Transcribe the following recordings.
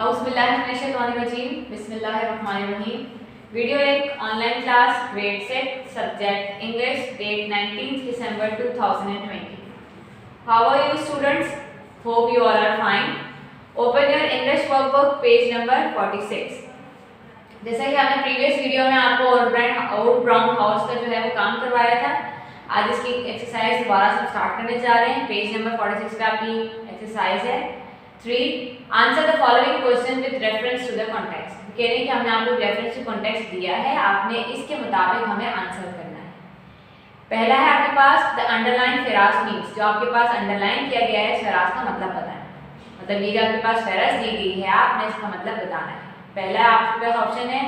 औज़ुबिल्लाहिमिनश्शैतानिर्रजीम बिस्मिल्लाहिर्रहमानिर्रहीम। वीडियो एक online class grade 6 subject English date 19 December 2020। How are you students? Hope you all are fine. Open your English workbook page number 46। जैसा कि हमने previous video में आपको out brown house का जो है वो काम करवाया था, आज इसकी एक्सरसाइज दोबारा से स्टार्ट करने जा रहे हैं। पेज नंबर 46 पे आपकी एक्सरसाइज है 3। Answer the following question with reference to the context. कह रहे हैं कि हमने आपको रेफरेंस टू कॉन्टेक्स्ट दिया है, आपने इसके मुताबिक हमें आंसर करना है। पहला है आपके पास द अंडरलाइन फेरास मीन्स, जो आपके पास अंडरलाइन किया गया है फेरास का मतलब बताएं। मतलब ये जो आपके पास फेरस दी गई है आपने इसका मतलब बताना है। पहला आपके पास ऑप्शन है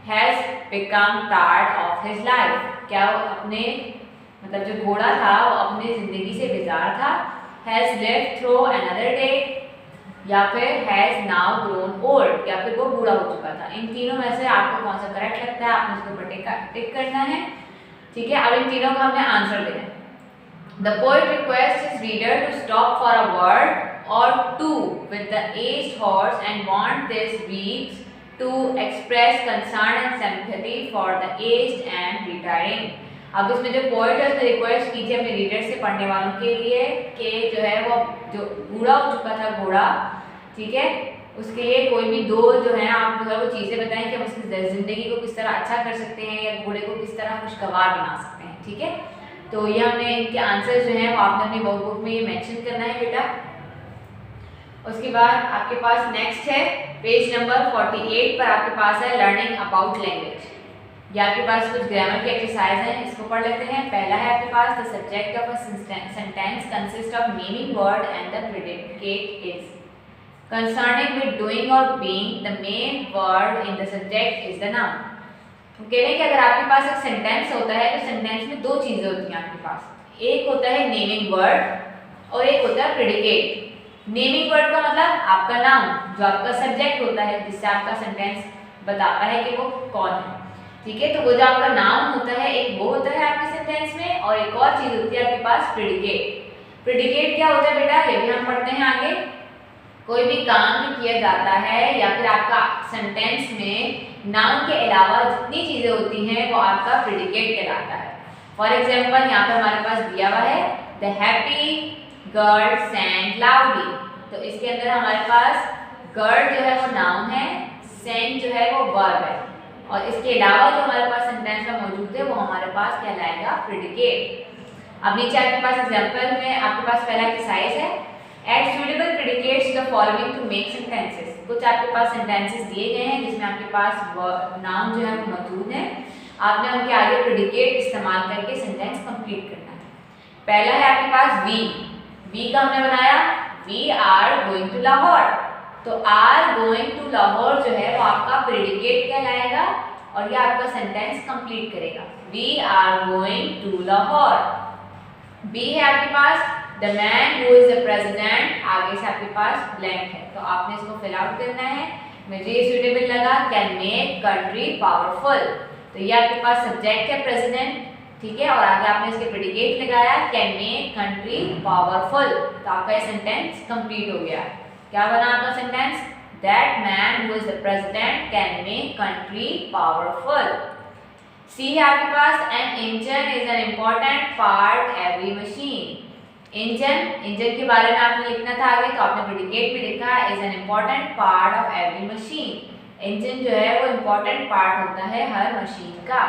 has become tired of his life, क्या वो अपने मतलब जो घोड़ा था वो अपनी जिंदगी से बेजार था। Has lived through another day, या फिर हैज नाउ ग्रोन ओल्ड, या फिर वो बूढ़ा हो चुका था। इन तीनों में से आपको कौन सा करेक्ट लगता है आपने उसके ऊपर टिक करना है। ठीक है, अब इन तीनों का हमने आंसर देना है। The poet request his reader to stop for a word or two with the aged horse and want this weeks to express concern and sympathy for the aged and retiring। अब इसमें जो poet है उसने request की थी अपने reader से, पढ़ने वालों के लिए, कि जो है वो जो बूढ़ा हो चुका था घोड़ा, ठीक है, उसके लिए कोई भी दो जो है आप जो है वो चीज़ें बताएं कि हम उसकी ज़िंदगी को किस तरह अच्छा कर सकते हैं या घोड़े को किस तरह खुशगवार बना सकते हैं। ठीक है, तो ये हमने इनके आंसर जो हैं वो आपने अपनी वर्कबुक में ये मेंशन करना है बेटा। उसके बाद आपके पास नेक्स्ट है पेज नंबर 48 पर आपके पास है लर्निंग अबाउट लैंग्वेज। या आपके पास कुछ ग्रामर के एक्सरसाइज हैं, इसको पढ़ लेते हैं। पहला है आपके पास the subject of a sentence consist of naming word and the predicate is concerning with doing or being the main word in the subject is the noun. तो कह रहे हैं कि अगर आपके पास एक सेंटेंस होता है तो सेंटेंस में दो चीजें होती हैं आपके पास, एक होता है नेमिंग वर्ड और एक होता है प्रेडिकेट। नेमिंग वर्ड का मतलब आपका नाम, जो आपका सब्जेक्ट होता है जिससे आपका सेंटेंस बताता है कि वो कौन है। ठीक है, तो वो जो आपका नाउन होता है एक वो होता है आपके सेंटेंस में, और एक और चीज होती है आपके पास प्रेडिकेट। प्रेडिकेट क्या होता है बेटा, ये भी हम पढ़ते हैं आगे। कोई भी काम जो किया जाता है या फिर आपका सेंटेंस में नाउन के अलावा जितनी चीजें होती हैं वो आपका प्रेडिकेट कहलाता है। फॉर एग्जाम्पल यहाँ पर हमारे पास दिया हुआ है द हैप्पी गर्ल सैंग लाउडली, तो इसके अंदर हमारे पास गर्ल जो है वो नाउन है, सैंग जो है वो वर्ब है, और इसके अलावा जो हमारे पास सेंटेंस में मौजूद है वो हमारे पास कहलाएगा प्रेडिकेट। अब नीचे आपके पास एग्जांपल में आपके पास पहला एक्सरसाइज है add suitable predicates the following to make sentences. कुछ आपके पास सेंटेंसेस दिए गए हैं जिसमें आपके पास नाउन जो है वो मौजूद है, आपने उनके आगे प्रेडिकेट इस्तेमाल करके सेंटेंस कंप्लीट करना है। पहला है आपके पास वी का हमने बनाया we are going to Lahore, तो आर गोइंग टू लाहौर जो है वो आपका प्रेडिकेट कहलाएगा और ये आपका सेंटेंस कंप्लीट करेगा। We are going to Lahore. B है आपके पास the man who is the president, आगे से आपके पास ब्लैंक है तो आपने इसको फिल आउट करना है। मुझे ये सूटेबल लगा, कैन मेक कंट्री पावरफुल, तो ये आपके पास सब्जेक्ट है प्रेसिडेंट, ठीक है, और आगे आपने इसके प्रेडिकेट लगाया कैन मेक कंट्री पावरफुल, तो आपका ये सेंटेंस कंप्लीट हो गया। क्या बना आपका sentence, that man who is the president can make country powerful. C है आपके पास an engine is an important part every machine. Engine के बारे में आपने लिखना था आगे, तो आपने प्रेडिकेट में लिखा is an important part of every machine. Engine जो है वो इम्पॉर्टेंट पार्ट होता है हर मशीन का।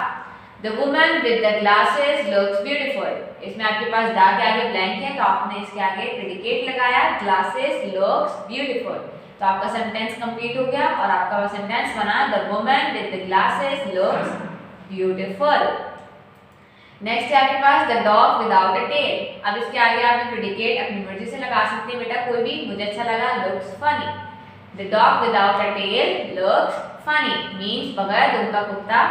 The woman with the glasses looks beautiful, इसमें आपके पास दा के आगे ब्लैंक है तो आपने इसके आगे प्रेडिकेट लगाया glasses looks beautiful, तो आपका सेंटेंस कंप्लीट हो गया और आपका वो सेंटेंस बना the woman with the glasses looks beautiful। Next है आपके पास the dog without a tail। अब इसके आगे आपने प्रेडिकेट अपनी मर्जी से लगा सकते हैं बेटा, कोई भी, मुझे अच्छा लगा looks funny। The dog without a tail looks funny means बगैर दुम का कुत्ता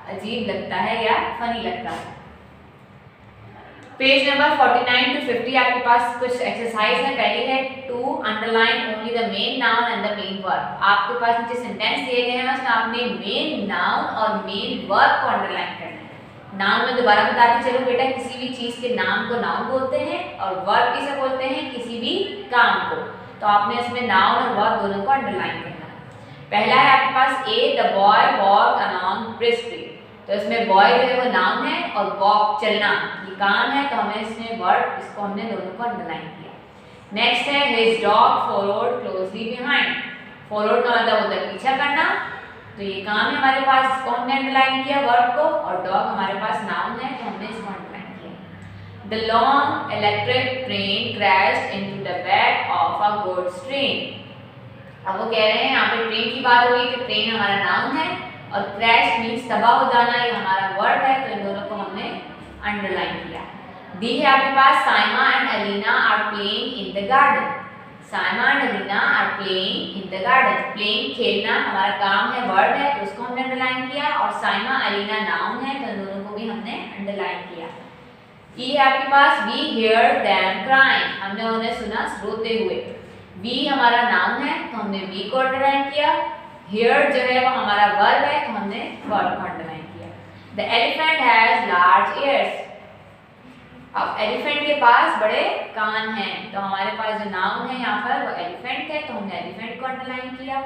अजीब लगता है या फनी लगता है। पेज नंबर 49 to 50 आपके पास कुछ एक्सरसाइज है। पहली है to underline only the main noun and the main verb. आपके पास नीचे सेंटेंस दिए गए हैं, उसमें आपने मेन नाउन और मेन वर्ब को अंडरलाइन करना है। नाउन में दोबारा बताते चलो बेटा, किसी भी चीज के नाम को नाउन बोलते हैं और वर्ब किसे बोलते हैं, किसी भी काम को, तो आपने इसमें नाउन और वर्ब दोनों को अंडरलाइन करना है। पहला है आपके पास A, the boy walk along briskly. तो इसमें बॉय जो है वो नाउन है और वॉक चलना ये काम है, तो हमें इसमें वर्ब इसको हमने दोनों को अंडरलाइन किया। नेक्स्ट है his dog followed closely behind. Followed का मतलब होता है पीछा करना, तो ये काम है हमारे पास, इसको हमने अंडरलाइन किया वर्ब को, और डॉग हमारे पास नाउन है तो हमने इसको अंडरलाइन किया। The long electric train crashed into the back of a goods train. अब वो कह रहे हैं यहाँ पे ट्रेन की बात हो रही है, तो ट्रेन हमारा नाउन है और क्रैश मीन्स तबाह हो जाना, ये हमारा वर्ब है, तो इन दोनों को हमने अंडरलाइन किया। दी है आपके पास Saima and Alina are playing in the garden. Saima and Alina are playing in the garden. Playing खेलना हमारा काम है, वर्ब है, तो उसको हमने अंडरलाइन किया, और साइमा अलीना नाउन है, तो इन दोनों को भी हमने अंडरलाइन किया। ई है आपके पास वी हियर देम क्राइंग। हमने उन्हें सुना रोते हुए। वी हमारा नाउन है तो हमने वी को अंडरलाइन किया। हियर जो है वो हमारा वर्ब है, तो हमने वर्ब को अंडरलाइन किया। The elephant has large years. अब एलिफेंट के पास बड़े कान हैं, तो हमारे पास जो नाउन है यहाँ पर वो एलिफेंट है, तो हमने एलिफेंट को अंडरलाइन किया।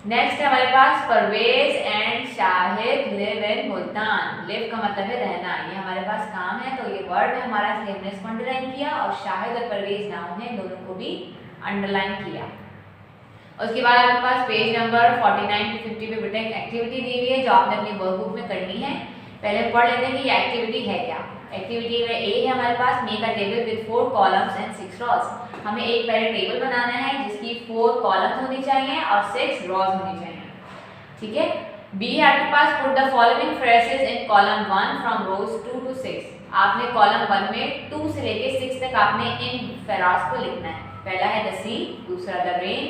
नेक्स्ट है हमारे पास Parvez and Shahid live in Multan. Live का मतलब है रहना, ये हमारे पास काम है, तो ये वर्ड है हमारा, इसलिए हमने इसको अंडरलाइन किया, और शाहिद और परवेज नाउन है, दोनों को भी अंडरलाइन किया। उसके बाद आपके पास पेज नंबर 49 to 50 पे बेटा एक एक्टिविटी दी हुई है जो आपने अपनी वर्कबुक में करनी है। पहले पढ़ लेते हैं कि ये एक्टिविटी है क्या। एक्टिविटी में ए है हमारे पास make a table with 4 columns and 6 rows. हमें एक पहले टेबल बनाना है जिसकी 4 कॉलम्स होनी चाहिए और 6 रॉज होनी चाहिए, ठीक है। बी है आपके पास put the following phrases in column 1 from rows 2 to 6। आपने कॉलम 1 में 2 से लेके 6 तक आपने इन फ्रेज को लिखना है। पहला है द सी, दूसरा द रेन,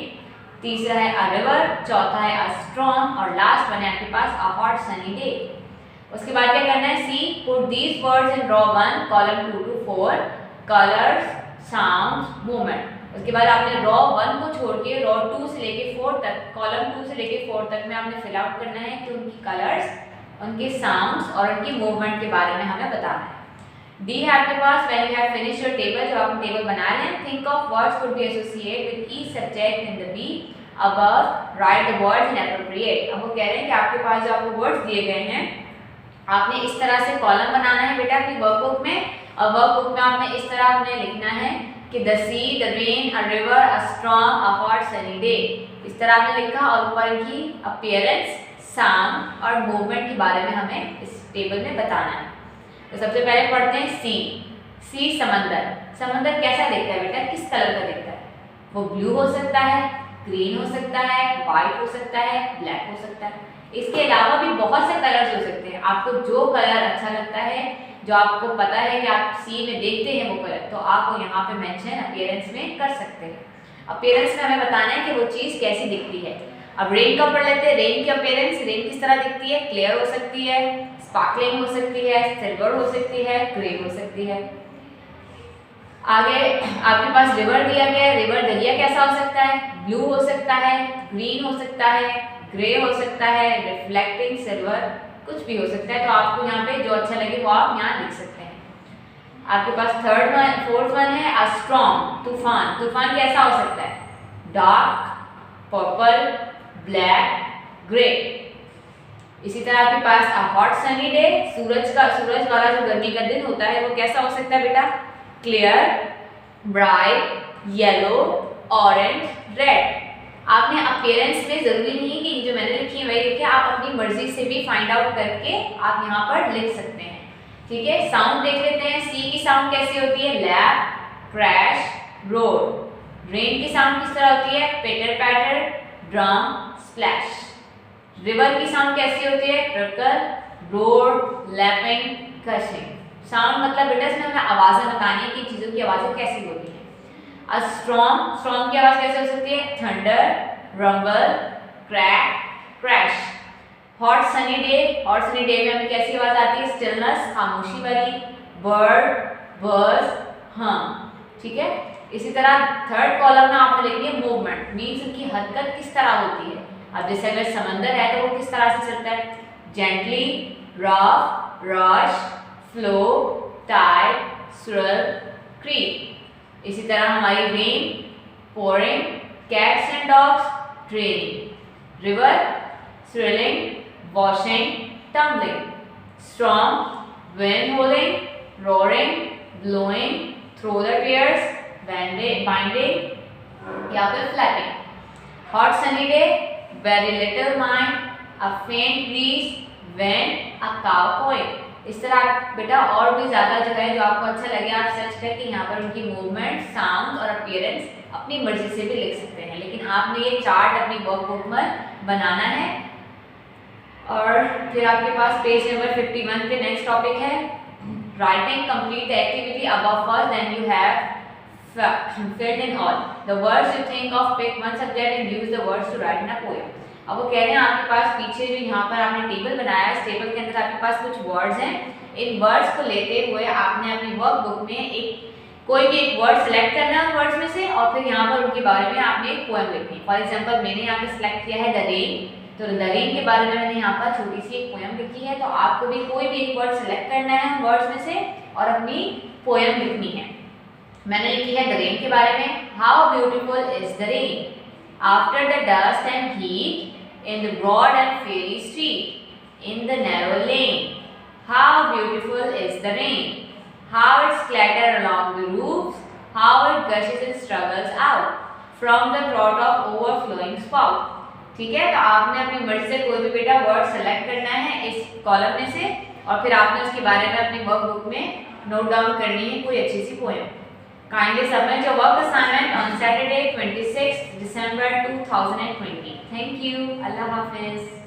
तीसरा है अ रिवर, चौथा है अ स्टॉर्म, और लास्ट वन है आपके पास अ हॉट सनी डे। उसके बाद क्या करना है, C put these words in row 1 column 2 to 4 colours sounds movement. उसके बाद आपने रॉ 1 को छोड़ के रॉ 2 से लेके 4 तक, कॉलम 2 से लेके 4 तक में आपने फिल आउट करना है कि उनकी कलर्स, उनके साउंड्स और उनकी मूवमेंट के बारे में हमें बताना है। डी है आपके पास when you have finish your table, जब आपने टेबल बना लें, think of words could be associate with each subject in the B above, write the words in appropriate. अब वो कह रहे हैं कि आपके पास जो आपको वर्ड्स दिए गए हैं, आपने इस तरह से कॉलम बनाना है बेटा अपनी वर्कबुक में, और वर्कबुक में आपने इस तरह आपने लिखना है कि the sea, the rain, a river, a storm, a hot sunny day. इस तरह आपने लिखा, और ऊपर की अपीयरेंस, साउंड और मूवमेंट के बारे में हमें इस टेबल में बताना है। तो सबसे पहले पढ़ते हैं सी। सी समंदर। समंदर कैसा दिखता है बेटा, किस कलर का दिखता है? वो ब्लू हो सकता है, ग्रीन हो सकता है, व्हाइट हो सकता है, ब्लैक हो सकता है। इसके अलावा भी बहुत से कलर्स हो सकते हैं। आपको जो कलर अच्छा लगता है, जो आपको पता है कि आप सी में देखते हैं वो कलर, तो आप वो यहाँ पे मेंशन अपीयरेंस में कर सकते हैं। अपीयरेंस में हमें बताना है कि वो चीज़ कैसी दिखती है। अब रेन का पढ़ लेते हैं। रेन की अपीयरेंस, रेन किस तरह दिखती है? क्लियर हो सकती है, स्पार्कलिंग हो सकती है, सिल्वर हो सकती है, ग्रे हो सकती है। आगे आपके पास रिवर दिया गया है। रिवर दरिया कैसा हो सकता है? ब्लू हो सकता है, ग्रीन हो सकता है, ग्रे हो सकता है, रिफ्लेक्टिंग सिल्वर, कुछ भी हो सकता है। तो आपको यहाँ पे जो अच्छा लगे वो आप यहाँ लिख सकते हैं। आपके पास फोर्थ वन है अ स्टॉर्म, तूफान। तूफान कैसा हो सकता है? Dark, purple, black, grey. इसी तरह आपके पास अ हॉट सनी डे, सूरज वाला जो गर्मी का दिन होता है वो कैसा हो सकता है बेटा? Clear, bright, yellow, orange, red. आपने अपीयरेंस में जरूरी नहीं कि जो मैंने लिखी है वही लिखे, आप अपनी मर्जी से भी फाइंड आउट करके आप यहाँ पर लिख सकते हैं, ठीक है। साउंड देख लेते हैं। सी की साउंड कैसी होती है? Lap, crash, road. रेन की साउंड किस तरह होती है? पिटर पैटर, ड्रम, स्प्लैश। रिवर की साउंड कैसी होती है? Trickle, road, lapping, crushing. Sound मतलब बेटा इसमें हमें आवाज़ें बतानी है कि चीज़ों की आवाज़ें कैसी होती हैं। अ स्टॉर्म की आवाज़ कैसे हो सकती है? Thunder, rumble, crack, crash. Hot sunny day में हमें कैसी आवाज़ आती है? स्टिलनेस, खामोशी वाली, बर्ड, बर्ड्स, हम, ठीक है। इसी तरह थर्ड कॉलम में आपने लिखनी है मूवमेंट, मीन्स उनकी हरकत किस तरह होती है। अब जैसे अगर समंदर है तो वो किस तरह से चलता है? Gently, rough, rush, flow, tide, swirl, creep। इसी तरह हमारी rain, pouring, cats and dogs, training। river, swirling, washing, tumbling, storm, wind howling, roaring, blowing, through the tears, binding या फिर flapping. Hot sunny day, very little mind, a faint breeze, wind, a cow cawing. इस तरह बेटा और भी ज़्यादा जो है जो आपको अच्छा लगे आप सर्च करके यहाँ पर उनकी मूवमेंट, साउंड और अपीयरेंस अपनी मर्जी से भी लिख सकते हैं, लेकिन आपने ये चार्ट अपनी वर्कबुक में बनाना है। और फिर आपके पास पेज नंबर 51 पे नेक्स्ट टॉपिक है writing complete the activity above first then you have filled in all the words you think of, pick one subject and use the words to write in a poem. अब वो कह रहे हैं आपके पास पीछे जो यहाँ पर आपने टेबल बनाया है, इस टेबल के अंदर आपके पास कुछ वर्ड्स हैं, इन वर्ड्स को लेते हुए आपने अपनी वर्कबुक में कोई भी एक वर्ड सेलेक्ट करना है वर्ड्स में से और फिर यहाँ पर उनके बारे में आपने एक पोएम लिखनी है। फॉर एग्जांपल मैंने यहाँ पे सिलेक्ट किया है द रेन, तो द रेन के बारे में मैंने यहाँ पर छोटी सी एक पोएम लिखी है, तो आपको भी कोई भी एक वर्ड सेलेक्ट करना है वर्ड्स में से और अपनी पोएम लिखनी है। मैंने लिखी है द रेन के बारे में, how beautiful is the rain after the dust and heat in the broad and fairy street, in the narrow lane. How beautiful is the rain, how it splatters along the roofs, how it gushes and struggles out from the throat of overflowing spout. ठीक है, तो आपने अपनी मर्जी से कोई भी बेटा वर्ड सेलेक्ट करना है इस कॉलम में से और फिर आपने उसके बारे में अपनी वर्कबुक में नोट डाउन करनी है कोई अच्छी सी poem. Kindly submit your work assignment on Saturday 26th December 2020. Thank you. Allah Hafiz.